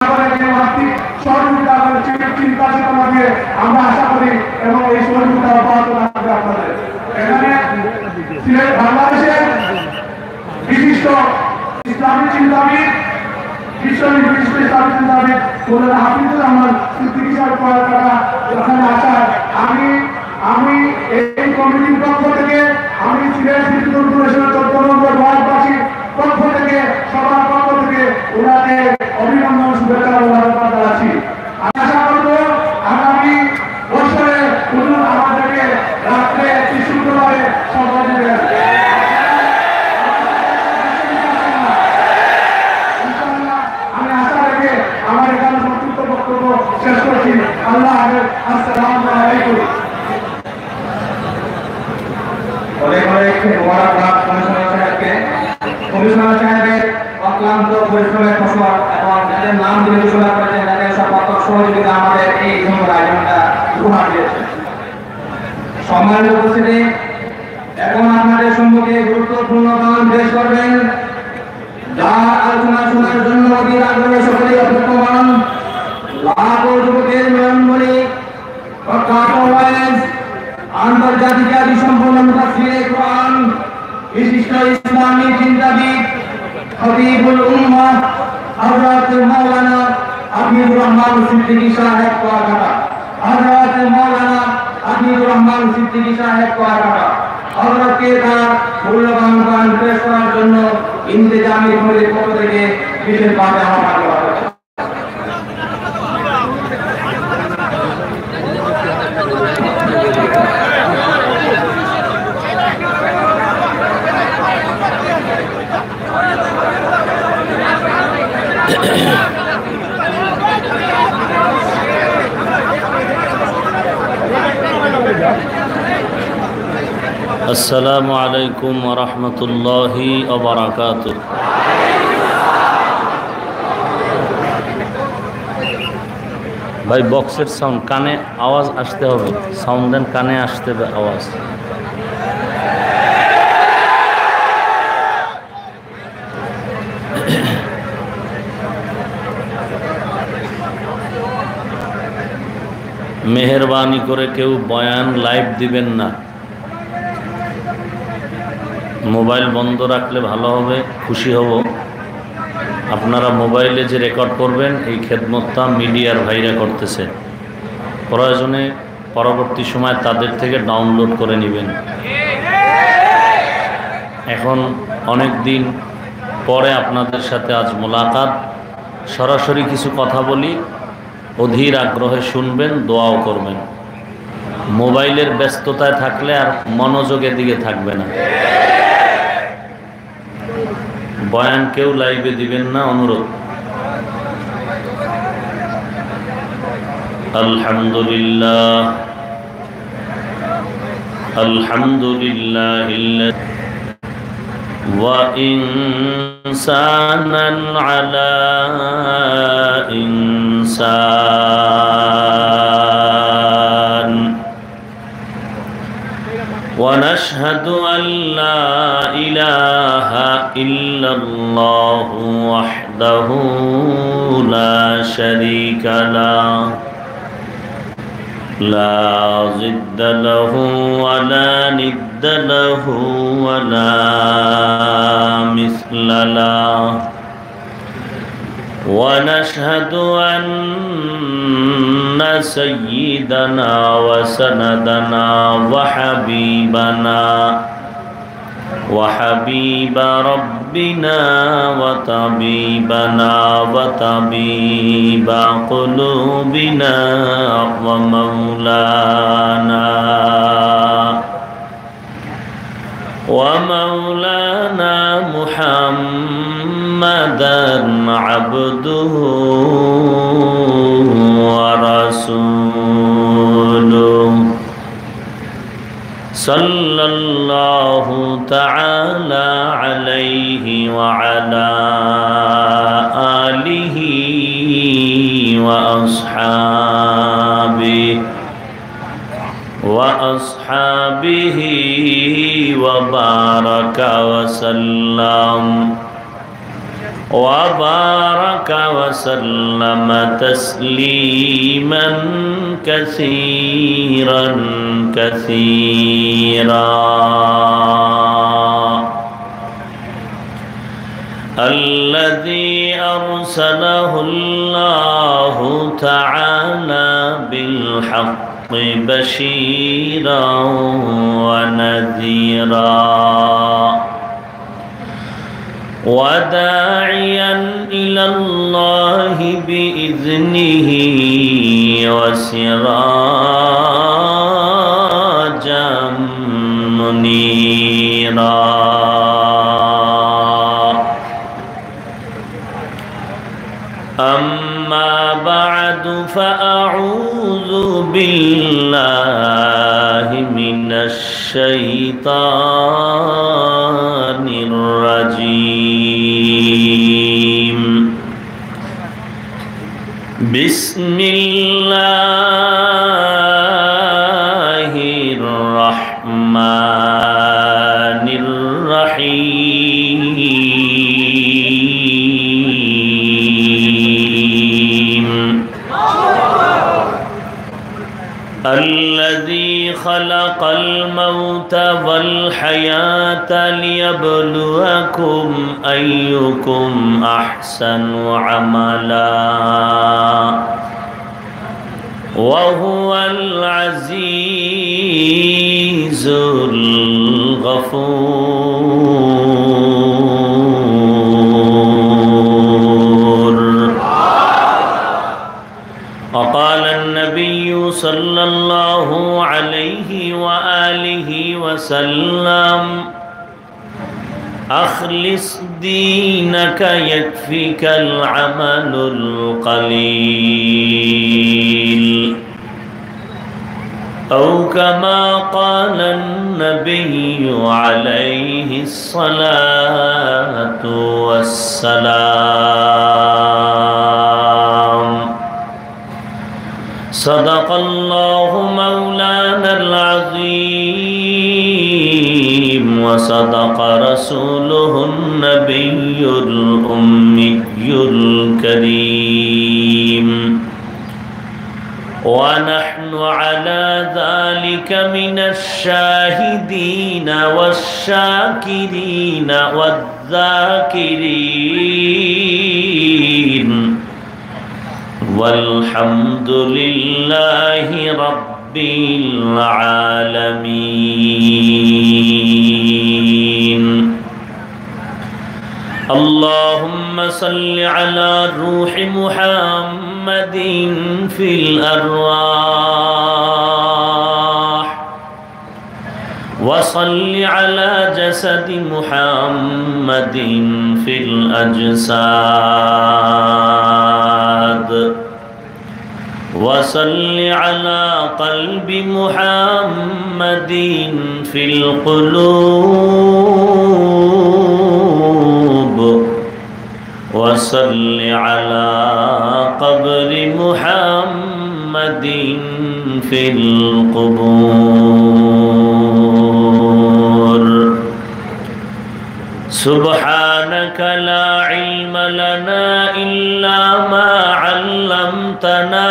আর্থিক সহযোগিতা চিন্তা চেতনা দিয়ে আমরা আশা করি এবং এই সহযোগিতা অব্যাহত রাখবে আপনাদের। এখানে বাংলাদেশের বিশিষ্ট ইসলামী চিন্তাবিদ বিশিষ্ট ইসলামী চিন্তাবিদ মৌলানা হাফিজুর রহমান সিদ্দিকী সাহেব কলকাতা এখানে আসার আমি এই কমিটির পক্ষ থেকে আমি সিলেট সিটি কর্পোরেশনের 14 নম্বর ওয়ার্ডবাসীর পক্ষ থেকে সবার পক্ষ থেকে ওনাকে অভিনন্দন শুভেচ্ছা ও ধন্যবাদ জানাচ্ছি। আশা করব আগামী বছরে হুজুর আমাদেরকে রাত্রে শুক্রবারে সময় দেবেন। আমি আশা রেখে আমার এখানে সংক্ষিপ্ত বক্তব্য শেষ করছি। আল্লাহ হাফেজ। আসসালামু আলাইকুম। অনেক অনেক মোবারকবাদ কমিশনার সাহেবকে। কমিশনার সাহেবের অক্লান্ত পরিশ্রমের ফসল এবং যাদের নাম দিয়ে ঘোষণা করেছেন তাদের সর্বাত্মক সহযোগিতা আমাদের এই সুন্দর আয়োজনটা উপহার দিয়েছে। সম্মানিত উপস্থিতি, এখন আপনাদের সম্মুখে গুরুত্বপূর্ণ গান পেশ করবেন। যার আলোচনা শোনার জন্য অধীর আগ্রহে সকলেই অপেক্ষমান। লাখো যুবকের নয়নমণি আন্তর্জাতিক খ্যাতি সম্পন্ন মুফাসসিরে কুরআন বিশিষ্ট ইসলামী চিন্তাবিদ খতিবুল উম্মাহ হযরত মাওলানা হাফিজুর রহমান সিদ্দিকী সাহেব কুয়াকাটা। হযরত মাওলানা হাফিজুর রহমান সিদ্দিকী সাহেব কুয়াকাটা হযরতকে তার মূল্যবান গান পেশ করার জন্য ইন্তেজামী কমিটির পক্ষ থেকে বিশেষভাবে আহ্বান করা হয়েছে। আসসালামু আলাইকুম ওয়া রাহমাতুল্লাহি ওয়া বারাকাতুহু। ভাই বক্সের সাউন্ড কানে আওয়াজ আসতে হবে, সাউন্ড দেন, কানে আসতে হবে আওয়াজ। মেহেরবানি করে কেউ বয়ান লাইভ দিবেন না, মোবাইল বন্ধ রাখলে ভালো হবে, খুশি হব। আপনারা মোবাইলে যে রেকর্ড করবেন এই খেদমতটা মিডিয়ার ভাইরা করতেছে, প্রয়োজনে পরবর্তী সময় তাদের থেকে ডাউনলোড করে নেবেন। এখন অনেক দিন পরে আপনাদের সাথে আজ মোলাকাত, সরাসরি কিছু কথা বলি, অধীর আগ্রহে শুনবেন, দোয়াও করবেন। মোবাইলের ব্যস্ততায় থাকলে আর মনোযোগের দিকে থাকবে না। বয়ান কেউ লাইভে দিবেন না, অনুরোধ। আলহামদুলিল্লাহ আলহামদুলিল্লাহ ওয়া ইনসানান আলা ইনসান ونشهد أن لا إله إلا الله وحده لا شريك له لا ضد له ولا ند له ولا مثل له ونشهد أن سيدنا وسندنا وحبيب ربنا وطبيبنا وطبيب قلوبنا ومولانا محمدا عبده ورسوله صلى الله تعالى عليه وعلى آله وأصحابه وبارك وسلم وبارك وسلم تسليما كثيرا كثيرا. الذي أرسله الله تعالى بالحق بشيرا ونذيرا وداعيا إلى الله بإذنه وسراجا منيرا. أما بعد فأعوذ بالله من الشيطان الرجيم. بسم الله الرحمن الرحيم. الذي خلق الموت والحياة ليبلوكم أيكم أحسن عملا وهو العزيز الغفور. وقال النبي صلى الله عليه وآله وسلم أخلص دينك يكفيك العمل القليل أو كما قال النبي عليه الصلاة والسلام. صدق الله مولانا العظيم وصدق رسوله النبي الأمي الكريم ونحن على ذلك من الشاهدين والشاكرين والذاكرين والحمد لله رب العالمين. اللهم صل على روح محمد في الأرواح وصل على جسد محمد في الأجساد وصل على قلب محمد في القلوب وصل على قبر محمد في القبور. سبحانك لا علم لنا إلا ما علمتنا